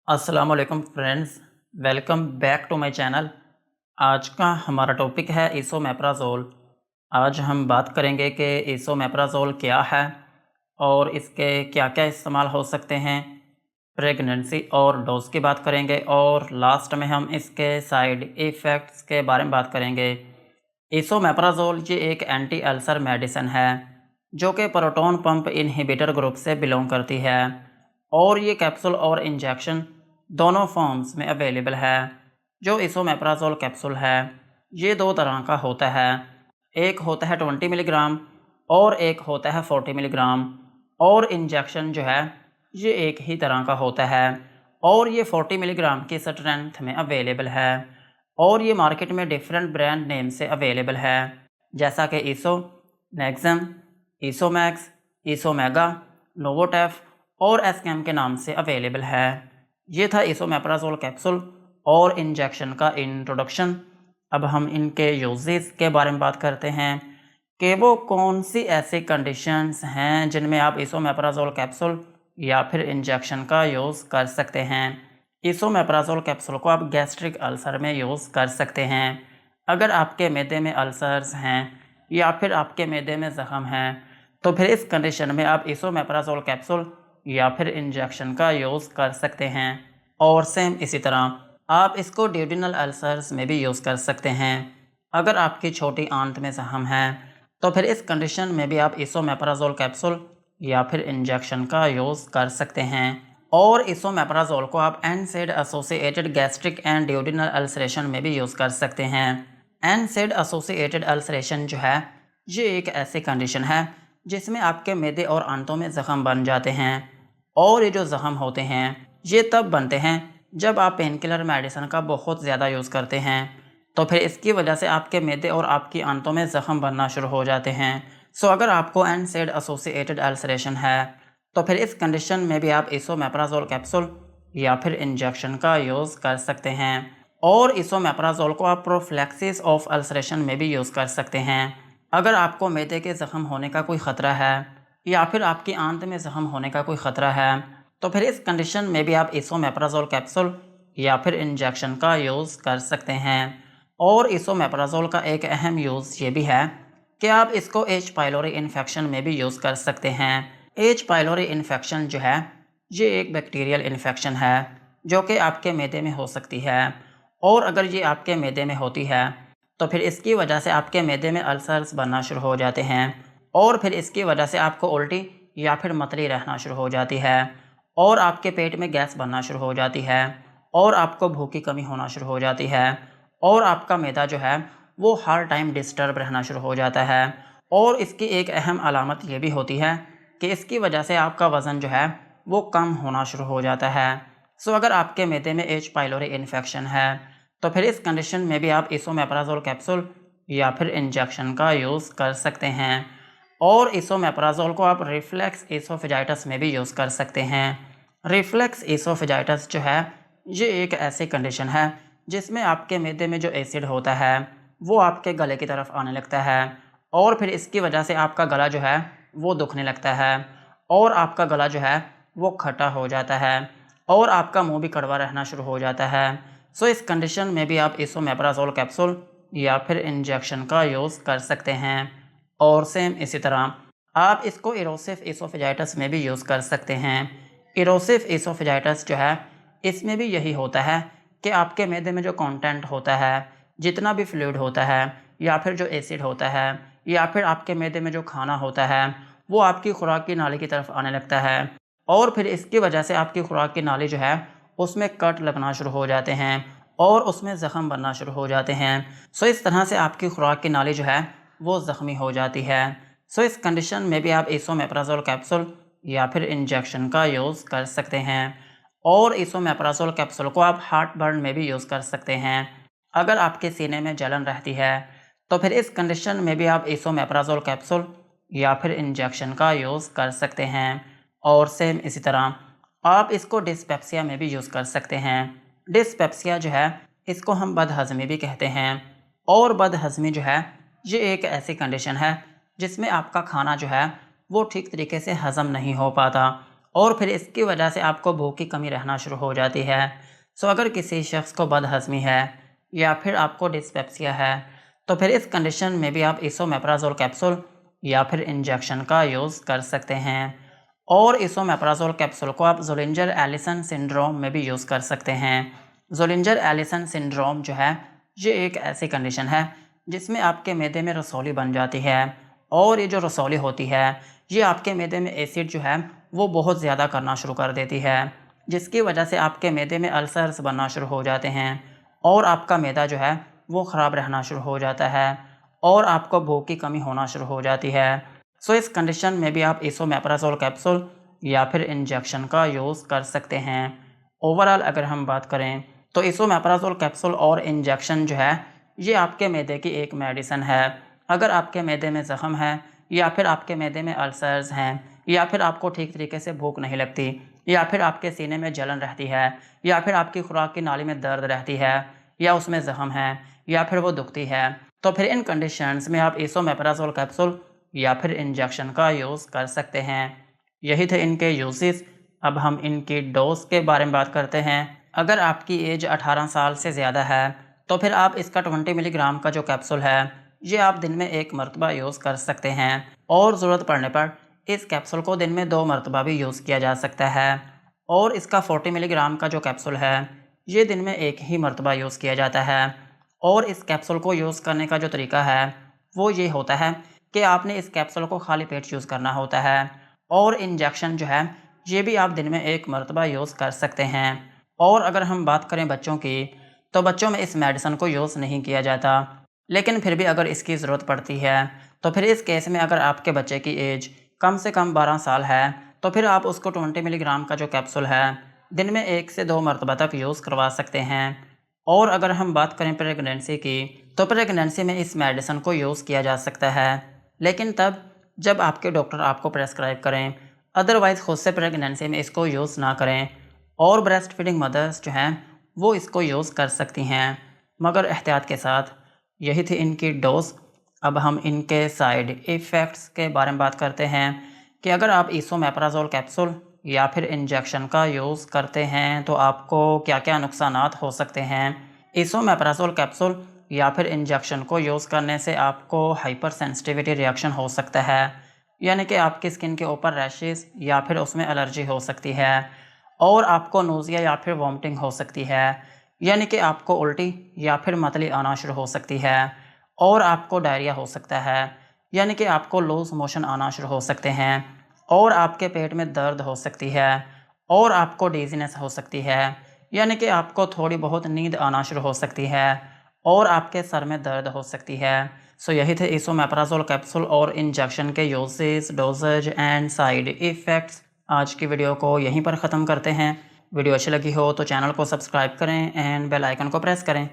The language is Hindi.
अस्सलाम वालेकुम friends, welcome back to my channel. आज का हमारा टॉपिक है इसोमेप्राज़ोल। आज हम बात करेंगे कि इसोमेप्राज़ोल क्या है और इसके क्या क्या इस्तेमाल हो सकते हैं। प्रेगनेंसी और डोज की बात करेंगे और लास्ट में हम इसके साइड इफ़ेक्ट्स के बारे में बात करेंगे। इसोमेप्राज़ोल ये एक एंटी अल्सर मेडिसिन है जो कि प्रोटॉन पंप इनहिबिटर ग्रुप से बिलोंग करती है और ये कैप्सूल और इंजेक्शन दोनों फॉर्म्स में अवेलेबल है। जो इसोमेप्राज़ोल कैप्सूल है ये दो तरह का होता है, एक होता है 20 मिलीग्राम और एक होता है 40 मिलीग्राम। और इंजेक्शन जो है ये एक ही तरह का होता है और ये 40 मिलीग्राम की स्ट्रेंथ में अवेलेबल है और ये मार्केट में डिफरेंट ब्रांड नेम से अवेलेबल है, जैसा कि ईसो, नेक्सम, ईसोमैक्स, ईसोमेगा, नोवोटेफ और एसकेम के नाम से अवेलेबल है। ये था इसोमेप्राज़ोल कैप्सूल और इंजेक्शन का इंट्रोडक्शन। अब हम इनके यूजेस के बारे में बात करते हैं कि वो कौन सी ऐसी कंडीशंस हैं जिनमें आप इसोमेप्राज़ोल कैप्सूल या फिर इंजेक्शन का यूज़ कर सकते हैं। इसोमेप्राज़ोल कैप्सूल को आप गैस्ट्रिक अल्सर में यूज़ कर सकते हैं। अगर आपके मैदे में अल्सर्स हैं या फिर आपके मैदे में ज़ख़म हैं तो फिर इस कंडीशन में आप इसोमेप्राज़ोल कैप्सूल या फिर इंजेक्शन का यूज़ कर सकते हैं। और सेम इसी तरह आप इसको ड्यूडिनल अल्सर्स में भी यूज़ कर सकते हैं। अगर आपकी छोटी आंत में ज़ख़म है तो फिर इस कंडीशन में भी आप इसोमेप्राज़ोल कैप्सूल या फिर इंजेक्शन का यूज़ कर सकते हैं। और इसोमेप्राज़ोल को आप एनसेड associated gastric and duodenal ulceration में भी यूज़ कर सकते हैं। एनसेड एसोसिएटेड अल्सरेशन जो है ये एक ऐसी कंडीशन है जिसमें आपके मैदे और आंतों में ज़ख़म बन जाते हैं और ये जो ज़ख़म होते हैं ये तब बनते हैं जब आप पेन किलर मेडिसिन का बहुत ज़्यादा यूज़ करते हैं, तो फिर इसकी वजह से आपके मैदे और आपकी आंतों में ज़ख़म बनना शुरू हो जाते हैं। सो अगर आपको एनसेड एसोसिएटेड अल्सरेशन है तो फिर इस कंडीशन में भी आप इसोमेप्राज़ोल कैप्सूल या फिर इंजेक्शन का यूज़ कर सकते हैं। और इसोमेप्राज़ोल को आप प्रोफिलैक्सिस ऑफ अल्सरेशन में भी यूज़ कर सकते हैं। अगर आपको मैदे के ज़ख़म होने का कोई ख़तरा है या फिर आपकी आंत में ज़ख़म होने का कोई ख़तरा है तो फिर इस कंडीशन में भी आप इसोमेप्राज़ोल कैप्सूल या फिर इंजेक्शन का यूज़ कर सकते हैं। और इसोमेप्राज़ोल का एक अहम यूज़ ये भी है कि आप इसको एच पाइलोरी इन्फेक्शन में भी यूज़ कर सकते हैं। एच पाइलोरी इन्फेक्शन जो है ये एक बैक्टीरियल इन्फेक्शन है जो कि आपके मैदे में हो सकती है और अगर ये आपके मैदे में होती है तो फिर इसकी वजह से आपके मैदे में अल्सर्स बनना शुरू हो जाते हैं और फिर इसकी वजह से आपको उल्टी या फिर मतली रहना शुरू हो जाती है और आपके पेट में गैस बनना शुरू हो जाती है और आपको भूख की कमी होना शुरू हो जाती है और आपका मैदा जो है वो हर टाइम डिस्टर्ब रहना शुरू हो जाता है। और इसकी एक अहम अलामत ये भी होती है कि इसकी वजह से आपका वज़न जो है वो कम होना शुरू हो जाता है। सो अगर आपके मैदे में एच पाइलोरी इन्फेक्शन है तो फिर इस कंडीशन में भी आप इसोमेप्राज़ोल कैप्सूल या फिर इंजेक्शन का यूज़ कर सकते हैं। और इसोमेप्राज़ोल को आप रिफ्लेक्स एसोफेजाइटिस में भी यूज़ कर सकते हैं। रिफ्लेक्स एसोफेजाइटिस जो है ये एक ऐसी कंडीशन है जिसमें आपके मैदे में जो एसिड होता है वो आपके गले की तरफ आने लगता है और फिर इसकी वजह से आपका गला जो है वो दुखने लगता है और आपका गला जो है वो खट्टा हो जाता है और आपका मुंह भी कड़वा रहना शुरू हो जाता है। सो इस कंडीशन में भी आप इसोमेप्राज़ोल कैप्सूल या फिर इंजेक्शन का यूज़ कर सकते हैं। और सेम इसी तरह आप इसको इरोसिव एसोफेजाइटिस में भी यूज़ कर सकते हैं। इरोसिव एसोफेजाइटिस जो है इसमें भी यही होता है कि आपके मैदे में जो कंटेंट होता है, जितना भी फ्लूइड होता है या फिर जो एसिड होता है या फिर आपके मैदे में जो खाना होता है वो आपकी खुराक की नाली की तरफ आने लगता है और फिर इसकी वजह से आपकी खुराक की नाली जो है उसमें कट लगना शुरू हो जाते हैं और उसमें ज़ख़म बनना शुरू हो जाते हैं। सो इस तरह से आपकी खुराक की नाली जो है वो ज़ख्मी हो जाती है। सो इस कंडीशन में भी आप इसोमेप्राज़ोल कैप्सूल या फिर इंजेक्शन का यूज़ कर सकते हैं। और इसोमेप्राज़ोल कैप्सूल को आप हार्ट बर्न में भी यूज़ कर सकते हैं। अगर आपके सीने में जलन रहती है तो फिर इस कंडीशन में भी आप इसोमेप्राज़ोल कैप्सूल या फिर इंजेक्शन का यूज़ कर सकते हैं। और सेम इसी तरह आप इसको डिस्पेप्सिया में भी यूज़ कर सकते हैं। डिस्पेप्सिया जो है इसको हम बदहज़मी भी कहते हैं और बदहज़मी जो है ये एक ऐसी कंडीशन है जिसमें आपका खाना जो है वो ठीक तरीके से हज़म नहीं हो पाता और फिर इसकी वजह से आपको भूख की कमी रहना शुरू हो जाती है। सो अगर किसी शख्स को बदहज़मी है या फिर आपको डिस्पेप्सिया है तो फिर इस कंडीशन में भी आप इसोमेप्राज़ोल कैप्सूल या फिर इंजेक्शन का यूज़ कर सकते हैं। और इसोमेप्राज़ोल कैप्सूल को आप ज़ोलिंजर एलिसन सिंड्रोम में भी यूज़ कर सकते हैं। ज़ोलिंजर एलिसन सिंड्रोम जो है ये एक ऐसी कंडीशन है जिसमें आपके मैदे में रसौली बन जाती है और ये जो रसौली होती है ये आपके मैदे में एसिड जो है वो बहुत ज़्यादा करना शुरू कर देती है, जिसकी वजह से आपके मैदे में अल्सर्स बनना शुरू हो जाते हैं और आपका मैदा जो है वो ख़राब रहना शुरू हो जाता है और आपको भूख की कमी होना शुरू हो जाती है। सो इस कंडीशन में भी आप इसोमेप्राज़ोल कैप्सूल या फिर इंजेक्शन का यूज़ कर सकते हैं। ओवरऑल अगर हम बात करें तो इसोमेप्राज़ोल कैप्सूल और इंजेक्शन जो है ये आपके मैदे की एक मेडिसिन है। अगर आपके मैदे में ज़ख़म है या फिर आपके मैदे में अल्सर्स हैं या फिर आपको ठीक तरीके से भूख नहीं लगती या फिर आपके सीने में जलन रहती है या फिर आपकी खुराक की नाली में दर्द रहती है या उसमें ज़ख़म है या फिर वो दुखती है, तो फिर इन कंडीशंस में आप इसोमेप्राज़ोल कैप्सूल या फिर इंजेक्शन का यूज़ कर सकते हैं। यही थे इनके यूजेस। अब हम इनकी डोज के बारे में बात करते हैं। अगर आपकी एज 18 साल से ज़्यादा है तो फिर आप इसका 20 मिलीग्राम का जो कैप्सूल है ये आप दिन में 1 मरतबा यूज़ कर सकते हैं और ज़रूरत पड़ने पर इस कैप्सूल को दिन में 2 मरतबा भी यूज़ किया जा सकता है। और इसका 40 मिलीग्राम का जो कैप्सूल है ये दिन में 1 ही मरतबा यूज़ किया जाता है। और इस कैप्सूल को यूज़ करने का जो तरीका है वो ये होता है कि आपने इस कैप्सूल को खाली पेट यूज़ करना होता है। और इंजेक्शन जो है ये भी आप दिन में 1 मरतबा यूज़ कर सकते हैं। और अगर हम बात करें बच्चों की तो बच्चों में इस मेडिसिन को यूज़ नहीं किया जाता, लेकिन फिर भी अगर इसकी ज़रूरत पड़ती है तो फिर इस केस में अगर आपके बच्चे की एज कम से कम 12 साल है तो फिर आप उसको 20 मिलीग्राम का जो कैप्सूल है दिन में 1 से 2 मरतबा तक यूज़ करवा सकते हैं। और अगर हम बात करें प्रेगनेंसी की तो प्रेगनेंसी में इस मेडिसिन को यूज़ किया जा सकता है, लेकिन तब जब आपके डॉक्टर आपको प्रेस्क्राइब करें, अदरवाइज़ खुद से प्रेगनेंसी में इसको यूज़ ना करें। और ब्रेस्ट फीडिंग मदर्स जो हैं वो इसको यूज़ कर सकती हैं, मगर एहतियात के साथ। यही थी इनकी डोज। अब हम इनके साइड इफ़ेक्ट्स के बारे में बात करते हैं कि अगर आप इसोमेप्राज़ोल कैप्सूल या फिर इंजेक्शन का यूज़ करते हैं तो आपको क्या क्या नुकसानात हो सकते हैं। इसोमेप्राज़ोल कैप्सूल या फिर इंजेक्शन को यूज़ करने से आपको हाइपर सेंसिटिविटी रिएक्शन हो सकता है, यानी कि आपकी स्किन के ऊपर रैशेस या फिर उसमें एलर्जी हो सकती है और आपको नोज़िया या फिर वॉमिटिंग हो सकती है, यानी कि आपको उल्टी या फिर मतली आना शुरू हो सकती है और आपको डायरिया हो सकता है, यानी कि आपको लूज़ मोशन आना शुरू हो सकते हैं और आपके पेट में दर्द हो सकती है और आपको डिज़ीनेस हो सकती है, यानी कि आपको थोड़ी बहुत नींद आना शुरू हो सकती है और आपके सर में दर्द हो सकती है। सो यही थे इसोमेप्राज़ोल कैप्सूल और इंजेक्शन के uses, doses and side effects. आज की वीडियो को यहीं पर ख़त्म करते हैं। वीडियो अच्छी लगी हो तो चैनल को सब्सक्राइब करें एंड बेल आइकन को प्रेस करें।